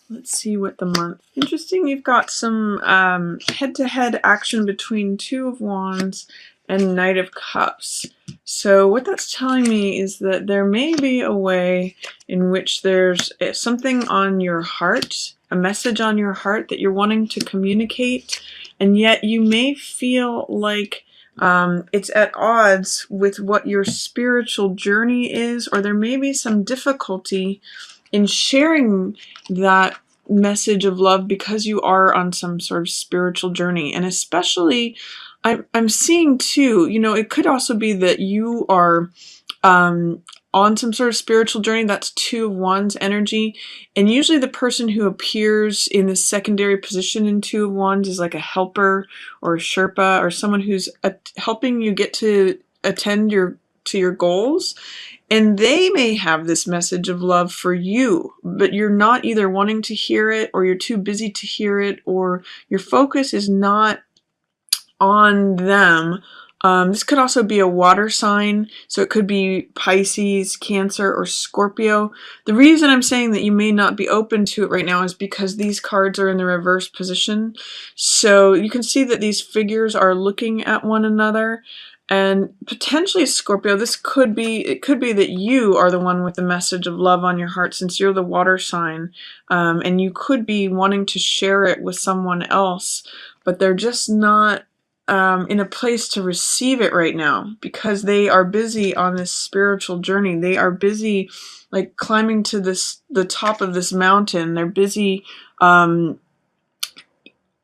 Let's see what the month. Interesting, you've got some head-to-head action between Two of Wands and Knight of Cups. So what that's telling me is that there may be a way in which there's something on your heart, a message on your heart that you're wanting to communicate, and yet you may feel like it's at odds with what your spiritual journey is, or there may be some difficulty in sharing that message of love because you are on some sort of spiritual journey. And especially, I'm seeing too, you know, it could also be that you are on some sort of spiritual journey. That's Two of Wands energy. And usually the person who appears in the secondary position in Two of Wands is like a helper or a Sherpa or someone who's helping you get to attend to your goals. And they may have this message of love for you, but you're not either wanting to hear it, or you're too busy to hear it, or your focus is not on them. This could also be a water sign, so it could be Pisces, Cancer, or Scorpio. The reason I'm saying that you may not be open to it right now is because these cards are in the reverse position. So you can see that these figures are looking at one another. And potentially Scorpio, it could be that you are the one with the message of love on your heart, since you're the water sign, and you could be wanting to share it with someone else, but they're just not in a place to receive it right now because they are busy on this spiritual journey. They are busy like climbing to the top of this mountain. They're busy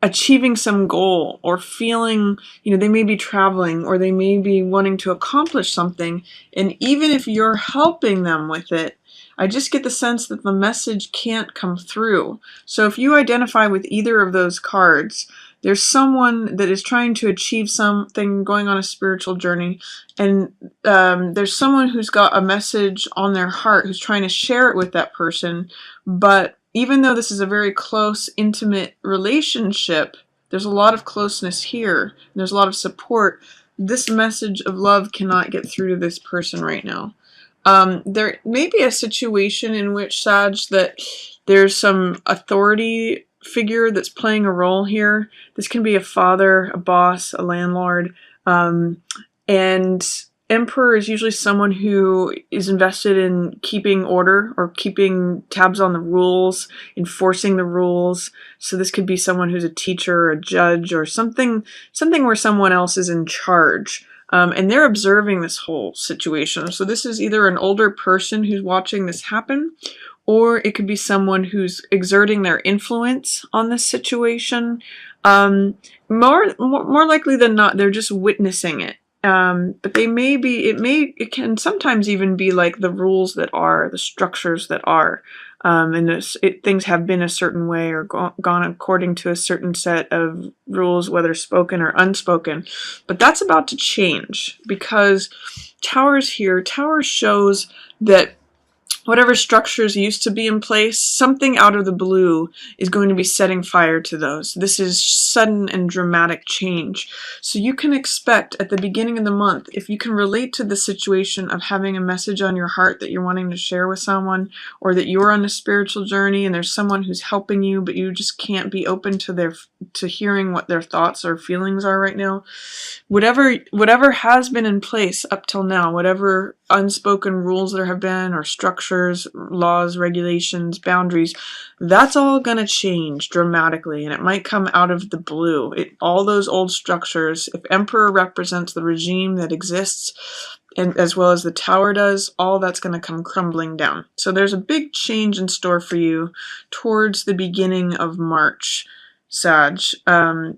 achieving some goal, or feeling, you know, they may be traveling, or they may be wanting to accomplish something. And even if you're helping them with it, I just get the sense that the message can't come through. So if you identify with either of those cards, there's someone that is trying to achieve something, going on a spiritual journey, and there's someone who's got a message on their heart who's trying to share it with that person. But even though this is a very close, intimate relationship, there's a lot of closeness here, and there's a lot of support. This message of love cannot get through to this person right now. There may be a situation in which, Sag, that there's some authority figure that's playing a role here. This can be a father, a boss, a landlord, and Emperor is usually someone who is invested in keeping order or keeping tabs on the rules, enforcing the rules. So this could be someone who's a teacher, or a judge, or something where someone else is in charge. And they're observing this whole situation. So this is either an older person who's watching this happen, or it could be someone who's exerting their influence on this situation. More likely than not, they're just witnessing it. But they may be, it can sometimes even be like the rules that are, the structures that are, and things have been a certain way, or gone according to a certain set of rules, whether spoken or unspoken. But that's about to change, because Towers here, Towers shows that whatever structures used to be in place, something out of the blue is going to be setting fire to those. This is sudden and dramatic change. So you can expect at the beginning of the month, if you can relate to the situation of having a message on your heart that you're wanting to share with someone, or that you're on a spiritual journey and there's someone who's helping you, but you just can't be open to hearing what their thoughts or feelings are right now. Whatever has been in place up till now, whatever unspoken rules there have been, or structures, laws, regulations, boundaries, that's all going to change dramatically, and it might come out of the blue. All those old structures, if Emperor represents the regime that exists, and as well as the Tower does, all that's going to come crumbling down. So there's a big change in store for you towards the beginning of March, Sag. And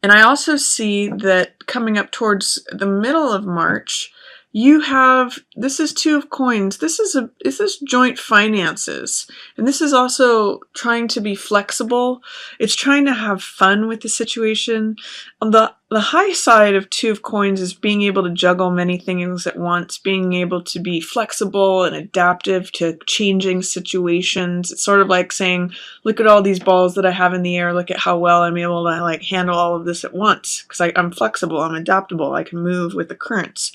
I also see that coming up towards the middle of March, you have, this is Two of Coins. This is joint finances. And this is also trying to be flexible. It's trying to have fun with the situation. The high side of Two of Coins is being able to juggle many things at once, being able to be flexible and adaptive to changing situations. It's sort of like saying, look at all these balls that I have in the air. Look at how well I'm able to like handle all of this at once, because I'm flexible, I'm adaptable, I can move with the currents.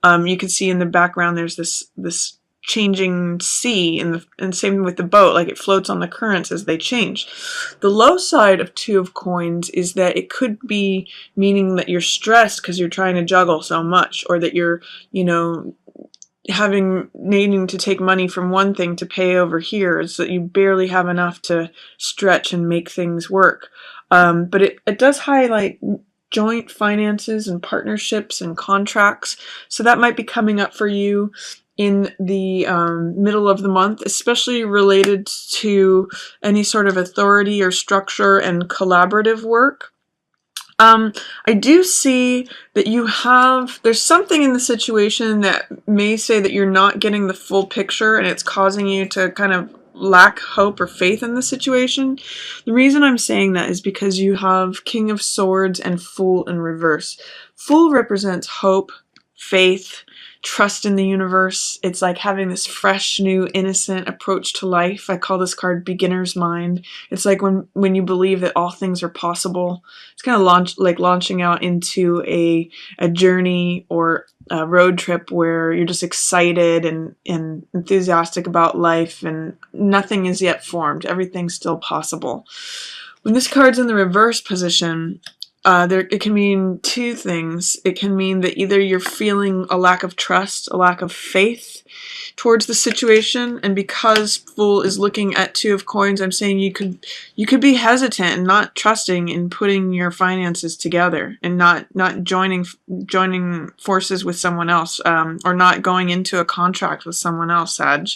You can see in the background there's this changing sea, and same with the boat, like it floats on the currents as they change. The low side of Two of Coins is that it could be meaning that you're stressed because you're trying to juggle so much, or that you're, needing to take money from one thing to pay over here, so that you barely have enough to stretch and make things work. But it does highlight joint finances and partnerships and contracts. So that might be coming up for you in the middle of the month, especially related to any sort of authority or structure and collaborative work. I do see that there's something in the situation that may say that you're not getting the full picture, and it's causing you to kind of lack hope or faith in the situation. The reason I'm saying that is because you have King of Swords and Fool in reverse. Fool represents hope, faith, trust in the universe. It's like having this fresh, new, innocent approach to life. I call this card Beginner's Mind. It's like when you believe that all things are possible. It's kind of launching out into a journey or a road trip where you're just excited and enthusiastic about life, and nothing is yet formed. Everything's still possible. When this card's in the reverse position, it can mean two things. It can mean that either you're feeling a lack of trust, a lack of faith towards the situation, and because Fool is looking at Two of Coins, I'm saying you could be hesitant and not trusting in putting your finances together, and not joining forces with someone else, or not going into a contract with someone else, Sag.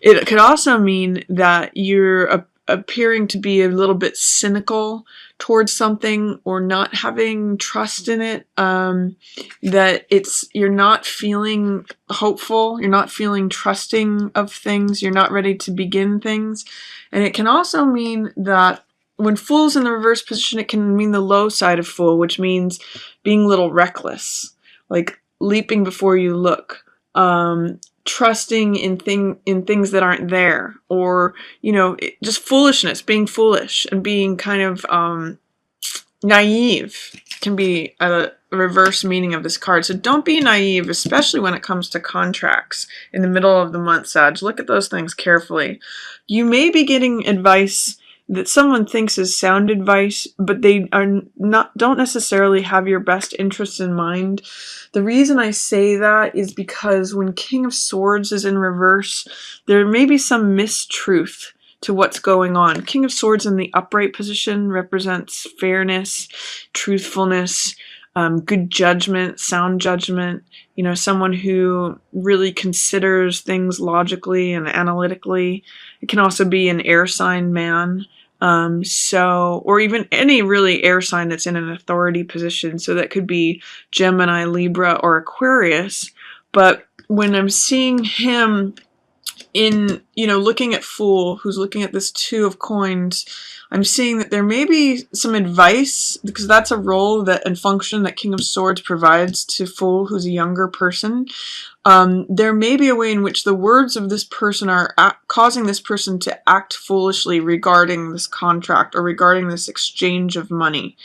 It could also mean that you're appearing to be a little bit cynical towards something, or not having trust in it, that you're not feeling hopeful, you're not feeling trusting of things, you're not ready to begin things. And it can also mean that when Fool's in the reverse position, it can mean the low side of Fool, which means being a little reckless, like leaping before you look, trusting in things that aren't there, or just foolishness, being foolish and being kind of naive can be a reverse meaning of this card. So don't be naive, especially when it comes to contracts in the middle of the month, Sag. Look at those things carefully. You may be getting advice that someone thinks is sound advice, but they don't necessarily have your best interests in mind. The reason I say that is because when King of Swords is in reverse, there may be some mistruth to what's going on. King of Swords in the upright position represents fairness, truthfulness, good judgment, sound judgment, someone who really considers things logically and analytically. It can also be an air sign man. Or even any really air sign that's in an authority position. So that could be Gemini, Libra, or Aquarius. But when I'm seeing him in, looking at Fool, who's looking at this Two of Coins, I'm seeing that there may be some advice, because that's a role and function that King of Swords provides to Fool, who's a younger person. There may be a way in which the words of this person are causing this person to act foolishly regarding this contract, or regarding this exchange of money.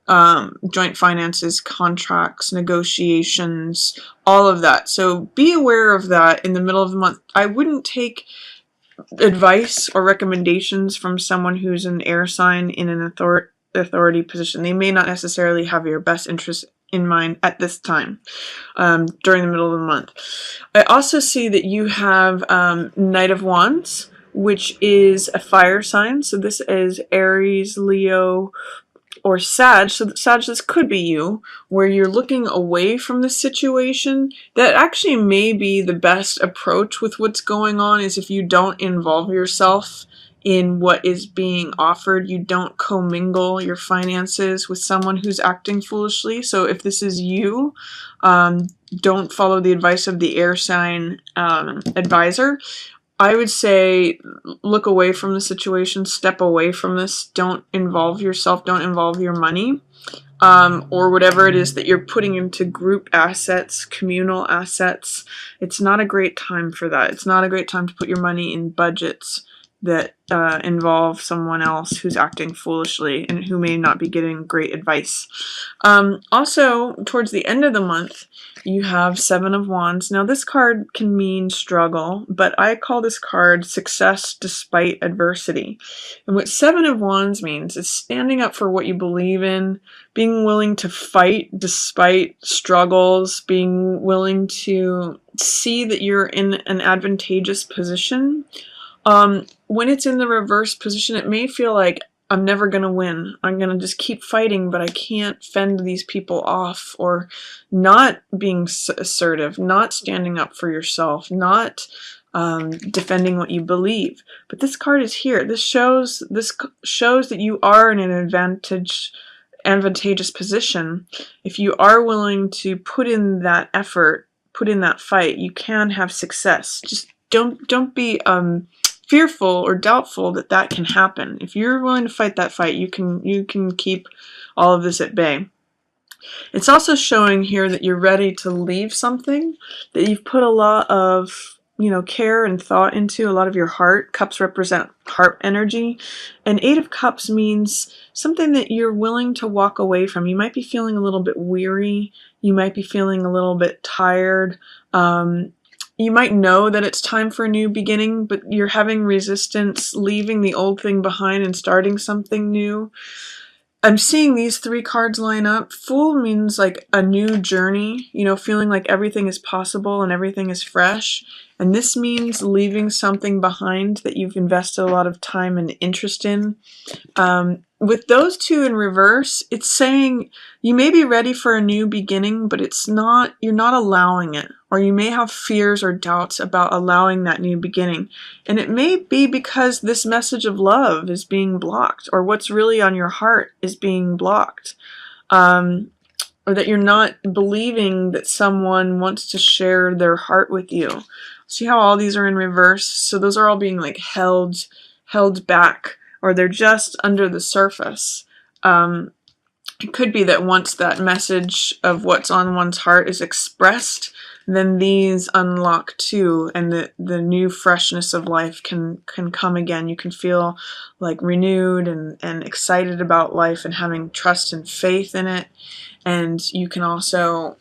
Joint finances, contracts, negotiations, all of that. So be aware of that in the middle of the month. I wouldn't take advice or recommendations from someone who's an air sign in an authority position. They may not necessarily have your best interest in mind at this time, during the middle of the month. I also see that you have Knight of Wands, which is a fire sign. So this is Aries, Leo, or Sag. So Sag, this could be you, where you're looking away from the situation. That actually may be the best approach with what's going on, is if you don't involve yourself in what is being offered. You don't commingle your finances with someone who's acting foolishly. So if this is you, don't follow the advice of the air sign advisor. I would say look away from the situation, step away from this, don't involve yourself, don't involve your money, or whatever it is that you're putting into group assets, communal assets. It's not a great time for that. It's not a great time to put your money in budgets, that involve someone else who's acting foolishly and who may not be getting great advice. Also, towards the end of the month, you have Seven of Wands. Now, this card can mean struggle, but I call this card success despite adversity. And what Seven of Wands means is standing up for what you believe in, being willing to fight despite struggles, being willing to see that you're in an advantageous position. When it's in the reverse position, it may feel like I'm never going to win. I'm going to just keep fighting, but I can't fend these people off, or not being assertive, not standing up for yourself, not defending what you believe. But this card is here. This shows that you are in an advantageous position. If you are willing to put in that effort, put in that fight, you can have success. Just don't be fearful or doubtful that that can happen. If you're willing to fight that fight, you can keep all of this at bay. It's also showing here that you're ready to leave something, that you've put a lot of care and thought into, a lot of your heart. Cups represent heart energy, and Eight of Cups means something that you're willing to walk away from. You might be feeling a little bit weary. You might be feeling a little bit tired. You might know that it's time for a new beginning, but you're having resistance, leaving the old thing behind and starting something new. I'm seeing these three cards line up. Fool means like a new journey, feeling like everything is possible and everything is fresh. And this means leaving something behind that you've invested a lot of time and interest in. With those two in reverse, it's saying you may be ready for a new beginning, but you're not allowing it. Or you may have fears or doubts about allowing that new beginning. And it may be because this message of love is being blocked, or what's really on your heart is being blocked. Or that you're not believing that someone wants to share their heart with you. See how all these are in reverse? So those are all being like held back, or they're just under the surface. It could be that once that message of what's on one's heart is expressed, then these unlock too, and the new freshness of life can come again. You can feel like renewed and excited about life and having trust and faith in it. And you can also,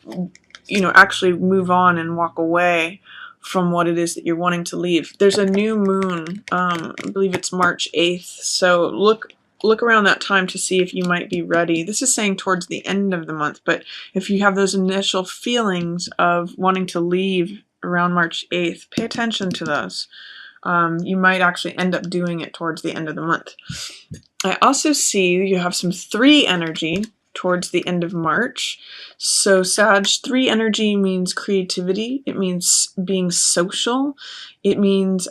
actually move on and walk away from what it is that you're wanting to leave. There's a new moon, I believe it's March 8th, so look around that time to see if you might be ready. This is saying towards the end of the month, but if you have those initial feelings of wanting to leave around March 8th, pay attention to those. You might actually end up doing it towards the end of the month. I also see you have some 3 energy towards the end of March. So Sag, 3 energy means creativity. It means being social. It means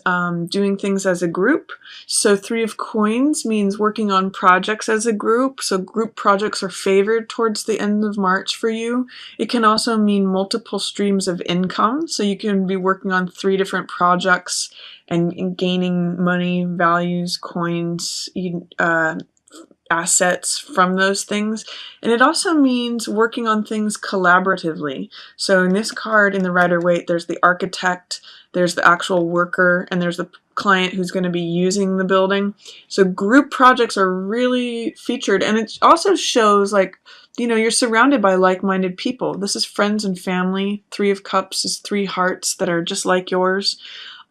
doing things as a group. So 3 of Coins means working on projects as a group. So group projects are favored towards the end of March for you. It can also mean multiple streams of income. So you can be working on 3 different projects and gaining money, values, coins, assets from those things. And it also means working on things collaboratively. So in this card, in the Rider-Waite, there's the architect, there's the actual worker, and there's the client who's going to be using the building. So group projects are really featured, and it also shows like, you're surrounded by like-minded people. This is friends and family. 3 of Cups is 3 hearts that are just like yours.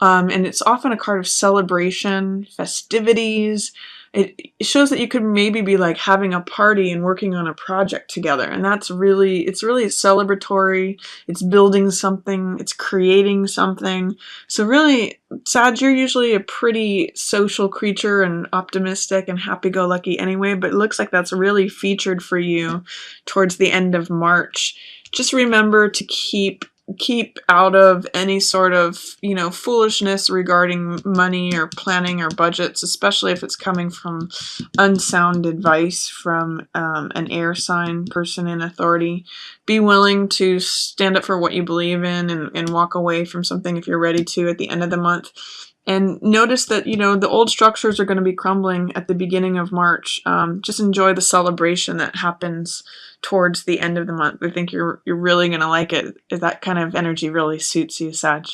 And it's often a card of celebration, festivities. It shows that you could maybe be like having a party and working on a project together. And it's really celebratory. It's building something. It's creating something. So really, Sag, you're usually a pretty social creature and optimistic and happy-go-lucky anyway, but it looks like that's really featured for you towards the end of March. Just remember to keep out of any sort of, foolishness regarding money or planning or budgets, especially if it's coming from unsound advice from an air sign person in authority. Be willing to stand up for what you believe in and walk away from something if you're ready to at the end of the month. And notice that, the old structures are going to be crumbling at the beginning of March. Just enjoy the celebration that happens towards the end of the month. I think you're really going to like it. That kind of energy really suits you, Sag.